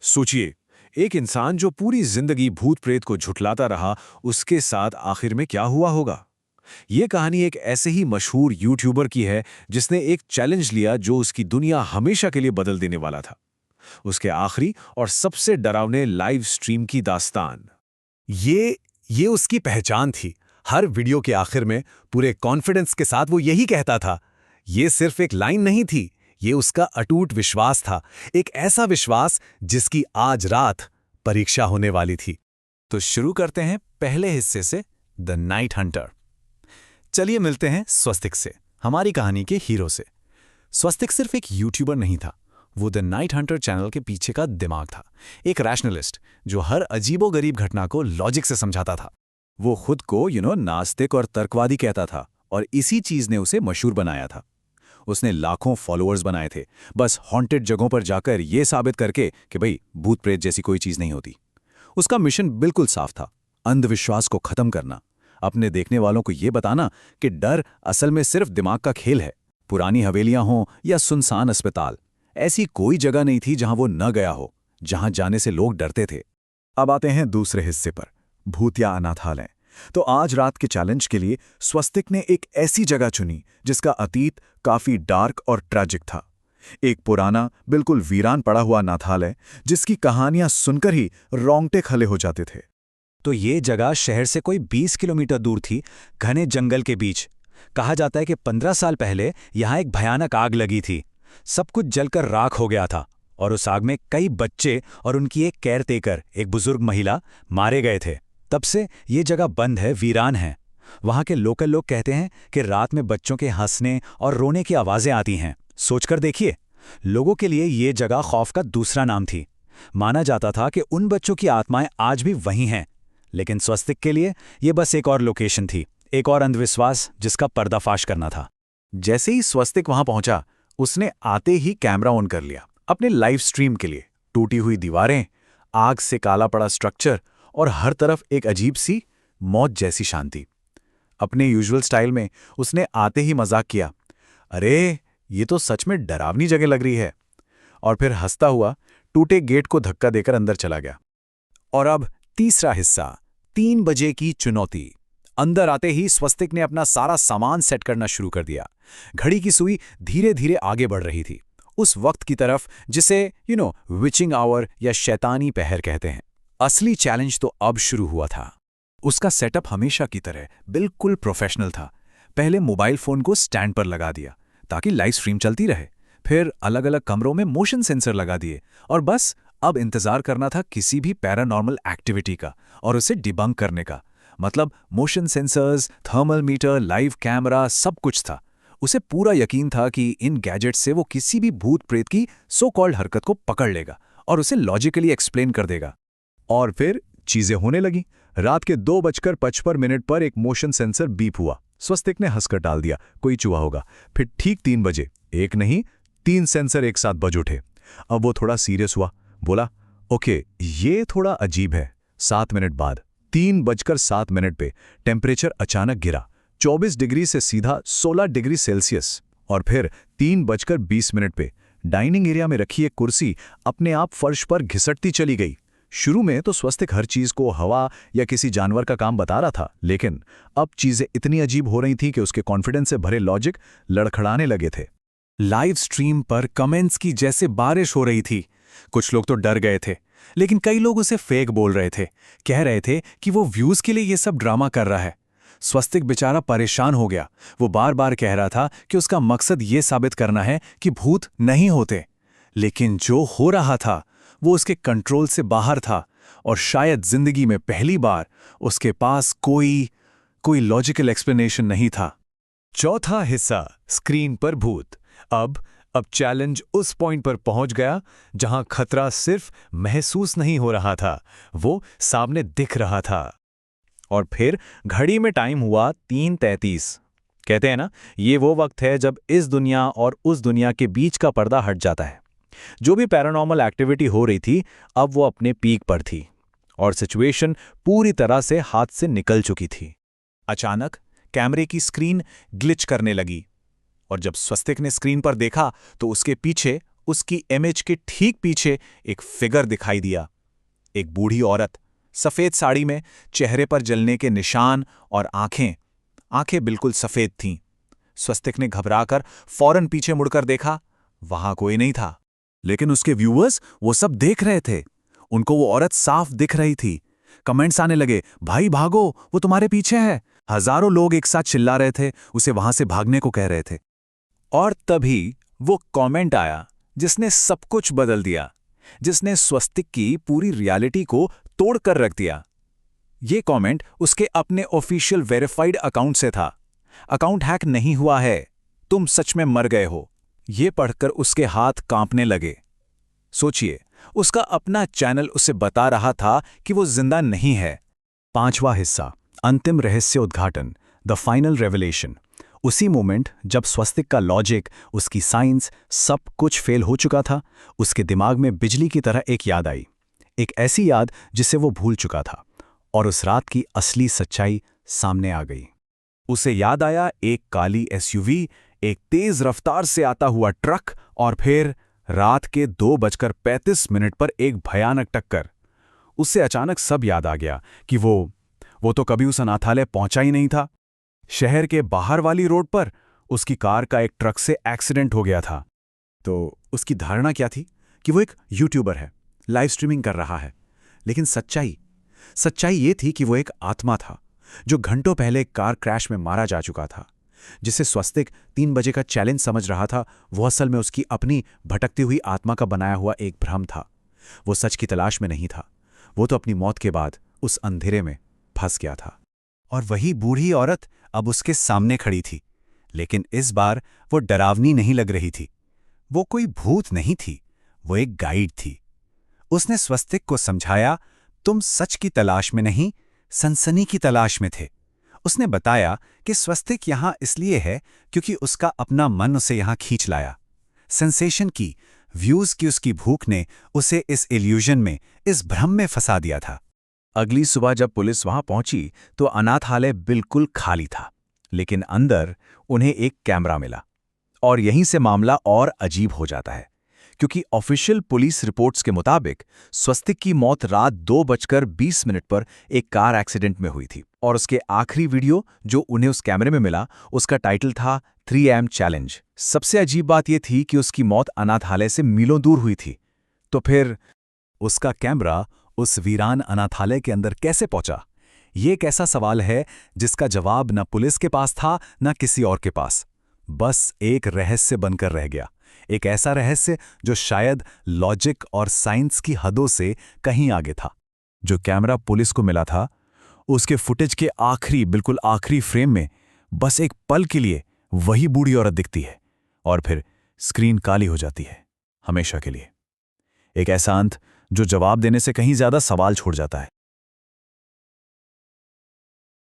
सोचिए, एक इंसान जो पूरी जिंदगी भूत प्रेत को झुठलाता रहा, उसके साथ आखिर में क्या हुआ होगा। ये कहानी एक ऐसे ही मशहूर यूट्यूबर की है जिसने एक चैलेंज लिया जो उसकी दुनिया हमेशा के लिए बदल देने वाला था। उसके आखिरी और सबसे डरावने लाइव स्ट्रीम की दास्तान। ये उसकी पहचान थी। हर वीडियो के आखिर में पूरे कॉन्फिडेंस के साथ वो यही कहता था। ये सिर्फ एक लाइन नहीं थी, ये उसका अटूट विश्वास था। एक ऐसा विश्वास जिसकी आज रात परीक्षा होने वाली थी। तो शुरू करते हैं पहले हिस्से से, द नाइट हंटर। चलिए मिलते हैं स्वस्तिक से, हमारी कहानी के हीरो से। स्वस्तिक सिर्फ एक यूट्यूबर नहीं था, वो द नाइट हंटर चैनल के पीछे का दिमाग था। एक रैशनलिस्ट जो हर अजीबोगरीब घटना को लॉजिक से समझाता था। वो खुद को नास्तिक और तर्कवादी कहता था, और इसी चीज ने उसे मशहूर बनाया था। उसने लाखों फॉलोअर्स बनाए थे, बस हॉन्टेड जगहों पर जाकर ये साबित करके कि भाई भूत प्रेत जैसी कोई चीज नहीं होती। उसका मिशन बिल्कुल साफ था, अंधविश्वास को खत्म करना, अपने देखने वालों को ये बताना कि डर असल में सिर्फ दिमाग का खेल है। पुरानी हवेलियां हों या सुनसान अस्पताल, ऐसी कोई जगह नहीं थी जहां वो न गया हो, जहां जाने से लोग डरते थे। अब आते हैं दूसरे हिस्से पर, भूतिया अनाथालय। तो आज रात के चैलेंज के लिए स्वस्तिक ने एक ऐसी जगह चुनी जिसका अतीत काफी डार्क और ट्रैजिक था। एक पुराना, बिल्कुल वीरान पड़ा हुआ अनाथालय जिसकी कहानियां सुनकर ही रोंगटे खड़े हो जाते थे। तो ये जगह शहर से कोई 20 किलोमीटर दूर थी, घने जंगल के बीच। कहा जाता है कि 15 साल पहले यहाँ एक भयानक आग लगी थी। सब कुछ जलकर राख हो गया था, और उस आग में कई बच्चे और उनकी एक केयरटेकर, एक बुजुर्ग महिला, मारे गए थे। तब से ये जगह बंद है, वीरान है। वहाँ के लोकल लोग कहते हैं कि रात में बच्चों के हंसने और रोने की आवाज़ें आती हैं। सोचकर देखिए, लोगों के लिए ये जगह खौफ का दूसरा नाम थी। माना जाता था कि उन बच्चों की आत्माएं आज भी वहीं हैं। लेकिन स्वस्तिक के लिए ये बस एक और लोकेशन थी, एक और अंधविश्वास जिसका पर्दाफाश करना था। जैसे ही स्वस्तिक वहां पहुंचा, उसने आते ही कैमरा ऑन कर लिया अपने लाइव स्ट्रीम के लिए। टूटी हुई दीवारें, आग से काला पड़ा स्ट्रक्चर और हर तरफ एक अजीब सी मौत जैसी शांति। अपने यूजुअल स्टाइल में उसने आते ही मजाक किया, अरे ये तो सच में डरावनी जगह लग रही है। और फिर हंसता हुआ टूटे गेट को धक्का देकर अंदर चला गया। और अब तीसरा हिस्सा, 3 बजे की चुनौती। अंदर आते ही स्वस्तिक ने अपना सारा सामान सेट करना शुरू कर दिया। घड़ी की सुई धीरे धीरे आगे बढ़ रही थी, उस वक्त की तरफ जिसे विचिंग आवर या शैतानी पहर कहते हैं। असली चैलेंज तो अब शुरू हुआ था। उसका सेटअप हमेशा की तरह बिल्कुल प्रोफेशनल था। पहले मोबाइल फोन को स्टैंड पर लगा दिया ताकि लाइव स्ट्रीम चलती रहे। फिर अलग अलग कमरों में मोशन सेंसर लगा दिए, और बस अब इंतजार करना था किसी भी पैरानॉर्मल एक्टिविटी का और उसे डिबंक करने का। मतलब motion sensors, thermal meter, live camera, सब कुछ था। उसे पूरा यकीन था कि इन गैजेट से वो किसी भी भूत प्रेत की सो कॉल्ड हरकत को पकड़ लेगा और उसे लॉजिकली एक्सप्लेन कर देगा। और फिर चीजें होने लगी। रात के 2:55 पर एक मोशन सेंसर बीप हुआ। स्वस्तिक ने हंसकर टाल दिया, कोई चूहा होगा। फिर ठीक 3 बजे, एक नहीं 3 सेंसर एक साथ बज उठे। अब वो थोड़ा सीरियस हुआ, बोला, ओके ये थोड़ा अजीब है। 7 मिनट बाद 3:07 पे टेम्परेचर अचानक गिरा, 24 डिग्री से सीधा 16 डिग्री सेल्सियस। और फिर 3:20 पे डाइनिंग एरिया में रखी एक कुर्सी अपने आप फर्श पर घिसटती चली गई। शुरू में तो स्वस्तिक हर चीज को हवा या किसी जानवर का काम बता रहा था, लेकिन अब चीजें इतनी अजीब हो रही थी कि उसके कॉन्फिडेंस से भरे लॉजिक लड़खड़ाने लगे थे। लाइव स्ट्रीम पर कमेंट्स की जैसे बारिश हो रही थी। कुछ लोग तो डर गए थे, लेकिन कई लोग उसे फेक बोल रहे थे, कह रहे थे कि वो व्यूज के लिए ये सब ड्रामा कर रहा है। स्वस्तिक बेचारा परेशान हो गया। वो बार बार कह रहा था कि उसका मकसद ये साबित करना है कि भूत नहीं होते, लेकिन जो हो रहा था वो उसके कंट्रोल से बाहर था, और शायद जिंदगी में पहली बार उसके पास कोई लॉजिकल एक्सप्लेनेशन नहीं था। चौथा हिस्सा, स्क्रीन पर भूत। अब चैलेंज उस पॉइंट पर पहुंच गया जहां खतरा सिर्फ महसूस नहीं हो रहा था, वो सामने दिख रहा था। और फिर घड़ी में टाइम हुआ 3:33। कहते हैं ना, ये वो वक्त है जब इस दुनिया और उस दुनिया के बीच का पर्दा हट जाता है। जो भी पैरानॉर्मल एक्टिविटी हो रही थी, अब वो अपने पीक पर थी, और सिचुएशन पूरी तरह से हाथ से निकल चुकी थी। अचानक कैमरे की स्क्रीन ग्लिच करने लगी, और जब स्वस्तिक ने स्क्रीन पर देखा तो उसके पीछे उसकी इमेज के ठीक पीछे एक फिगर दिखाई दिया। एक बूढ़ी औरत, सफेद साड़ी में, चेहरे पर जलने के निशान और आंखें बिल्कुल सफेद थीं। स्वस्तिक ने घबराकर फौरन पीछे मुड़कर देखा, वहां कोई नहीं था। लेकिन उसके व्यूअर्स वो सब देख रहे थे। उनको वो औरत साफ दिख रही थी। कमेंट्स आने लगे, भाई भागो, वो तुम्हारे पीछे है। हजारों लोग एक साथ चिल्ला रहे थे, उसे वहां से भागने को कह रहे थे। और तभी वो कमेंट आया जिसने सब कुछ बदल दिया, जिसने स्वस्तिक की पूरी रियलिटी को तोड़ कर रख दिया। ये कमेंट उसके अपने ऑफिशियल वेरीफाइड अकाउंट से था। अकाउंट हैक नहीं हुआ है, तुम सच में मर गए हो। ये पढ़कर उसके हाथ कांपने लगे। सोचिए, उसका अपना चैनल उसे बता रहा था कि वो जिंदा नहीं है। 5वां हिस्सा, अंतिम रहस्य उद्घाटन, द फाइनल रेवलेशन। उसी मोमेंट जब स्वस्तिक का लॉजिक, उसकी साइंस, सब कुछ फेल हो चुका था, उसके दिमाग में बिजली की तरह एक याद आई। एक ऐसी याद जिसे वो भूल चुका था, और उस रात की असली सच्चाई सामने आ गई। उसे याद आया एक काली एसयूवी, एक तेज रफ्तार से आता हुआ ट्रक, और फिर रात के 2:35 पर एक भयानक टक्कर। उससे अचानक सब याद आ गया कि वो तो कभी उस अनाथालय पहुंचा ही नहीं था। शहर के बाहर वाली रोड पर उसकी कार का एक ट्रक से एक्सीडेंट हो गया था। तो उसकी धारणा क्या थी? कि वो एक यूट्यूबर है, लाइव स्ट्रीमिंग कर रहा है। लेकिन सच्चाई ये थी कि वो एक आत्मा था, जो घंटों पहले एक कार क्रैश में मारा जा चुका था। जिसे स्वस्तिक 3 बजे का चैलेंज समझ रहा था, वो असल में उसकी अपनी भटकती हुई आत्मा का बनाया हुआ एक भ्रम था। वो सच की तलाश में नहीं था, वो तो अपनी मौत के बाद उस अंधेरे में फंस गया था। और वही बूढ़ी औरत अब उसके सामने खड़ी थी, लेकिन इस बार वो डरावनी नहीं लग रही थी। वो कोई भूत नहीं थी, वो एक गाइड थी। उसने स्वस्तिक को समझाया, तुम सच की तलाश में नहीं, सनसनी की तलाश में थे। उसने बताया कि स्वस्तिक यहां इसलिए है क्योंकि उसका अपना मन उसे यहां खींच लाया। सेंसेशन की, व्यूज की उसकी भूख ने उसे इस इल्यूजन में, इस भ्रम में फंसा दिया था। अगली सुबह जब पुलिस वहां पहुंची तो अनाथालय बिल्कुल खाली था, लेकिन अंदर उन्हें एक कैमरा मिला। और यहीं से मामला और अजीब हो जाता है, क्योंकि ऑफिशियल पुलिस रिपोर्ट्स के मुताबिक स्वस्तिक की मौत रात 2:20 पर एक कार एक्सीडेंट में हुई थी। और उसके आखिरी वीडियो जो उन्हें उस कैमरे में मिला, उसका टाइटल था 3am चैलेंज। सबसे अजीब बात यह थी कि उसकी मौत अनाथालय से मीलों दूर हुई थी। तो फिर उसका कैमरा उस वीरान अनाथालय के अंदर कैसे पहुंचा? ये एक ऐसा सवाल है जिसका जवाब न पुलिस के पास था, न किसी और के पास। बस एक रहस्य बनकर रह गया। एक ऐसा रहस्य जो शायद लॉजिक और साइंस की हदों से कहीं आगे था। जो कैमरा पुलिस को मिला था, उसके फुटेज के बिल्कुल आखिरी फ्रेम में बस एक पल के लिए वही बूढ़ी औरत दिखती है, और फिर स्क्रीन काली हो जाती है, हमेशा के लिए। एक ऐसा अंत जो जवाब देने से कहीं ज्यादा सवाल छोड़ जाता है।